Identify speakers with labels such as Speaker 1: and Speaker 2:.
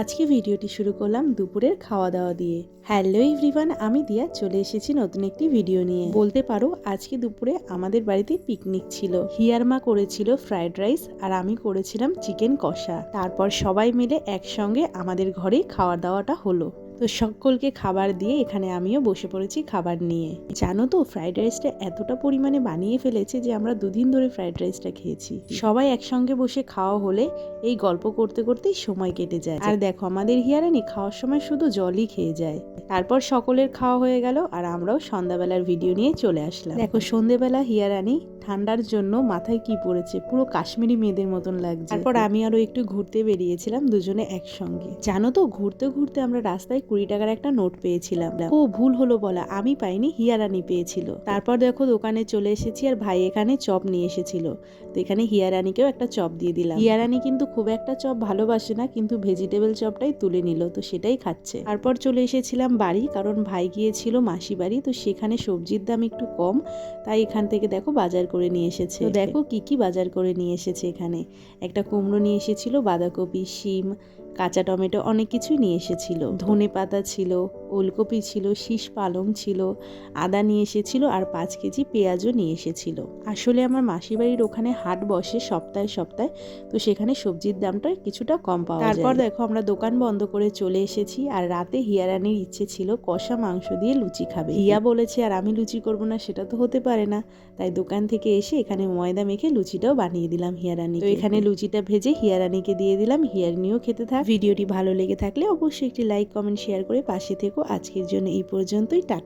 Speaker 1: আজকে ভিডিওটি শুরু করলাম দুপুরের খাওয়া দাওয়া দিয়ে। হ্যালো এভরিওয়ান, আমি দিয়া চলে এসেছি নতুন একটি ভিডিও নিয়ে। বলতে পারো আজকে দুপুরে আমাদের বাড়িতে পিকনিক ছিল। হিয়ার মা করেছিল ফ্রাইড রাইস আর আমি করেছিলাম চিকেন কষা। তারপর সবাই মিলে একসঙ্গে আমাদের ঘরেই খাওয়া দাওয়াটা হলো। তো সকলকে খাবার দিয়ে এখানে আমিও বসে পড়েছি খাবার নিয়ে। জানো তো ফ্রাইড রাইসটা এতটা পরিমাণে বানিয়ে ফেলেছে যে আমরা দুদিন ধরে ফ্রাইড রাইসটা খেয়েছি। সবাই একসঙ্গে বসে খাওয়া হলে এই গল্প করতে করতেই সময় কেটে যায়। আর দেখো আমাদের হিয়ারানি খাওয়ার সময় শুধু জলই খেয়ে যায়। তারপর সকলের খাওয়া হয়ে গেল আর আমরাও সন্ধ্যাবেলার ভিডিও নিয়ে চলে আসলাম। দেখো সন্ধ্যাবেলা হিয়ারানি ঠান্ডার জন্য মাথায় কি পড়েছে, পুরো কাশ্মীরি মেয়েদের মতন লাগছে। তারপর আমি আরো একটু ঘুরতে বেরিয়েছিলাম দুজনে একসঙ্গে। জানো তো ঘুরতে ঘুরতে আমরা রাস্তায় 20 টাকার একটা নোট পেয়েছিলাম। ও ভুল হলো বলা, আমি পাইনি, হিয়ারানি পেয়েছিল। তারপর দেখো দোকানে চলে এসেছি আর ভাই এখানে চপ নিয়ে এসেছিল। তো এখানে হিয়ারানিকেও একটা চপ দিয়ে দিলাম। হিয়ারানি কিন্তু খুব একটা চপ ভালোবাসে না, কিন্তু ভেজিটেবল চপটাই তুলে নিল, তো সেটাই খাচ্ছে। তারপর চলে এসেছিলাম বাড়ি, কারণ ভাই গিয়েছিল মাসি বাড়ি, তো সেখানে সবজির দাম একটু কম, তাই এখান থেকে দেখো বাজার করে নিয়ে এসেছে। তো দেখো কি কি বাজার করে নিয়ে এসেছে। এখানে একটা কুমড়ো নিয়ে এসেছিল, বাঁধাকপি, শিম, কাঁচা টমেটো, অনেক কিছুই নিয়ে এসেছিল। ধনে পাতা ছিল, ওলকপি ছিল, শীষ পালং ছিল, আদা নিয়ে এসেছিল আর 5 কেজি পেঁয়াজও নিয়ে এসেছিল। আসলে আমার মাসি বাড়ির ওখানে হাট বসে সপ্তাহে সপ্তাহে, তো সেখানে সবজির দামটা কিছুটা কম পাওয়া যায়। তারপর দেখো আমরা দোকান বন্ধ করে চলে এসেছি আর রাতে হিয়ারানির ইচ্ছে ছিল কষা মাংস দিয়ে লুচি খাবে। হিয়া বলেছে আর আমি লুচি করবো না, সেটা তো হতে পারে না, তাই দোকান থেকে এসে এখানে ময়দা মেখে লুচিটাও বানিয়ে দিলাম হিয়ারানি। তো এখানে লুচিটা ভেজে হিয়ারানিকে দিয়ে দিলাম, হিয়ারানিও খেতে থাক। ভিডিওটি ভালো লেগে থাকলে অবশ্যই একটি লাইক, কমেন্ট, শেয়ার করে পাশে থেকো। আজকের জন্য এই পর্যন্তই। টাটা।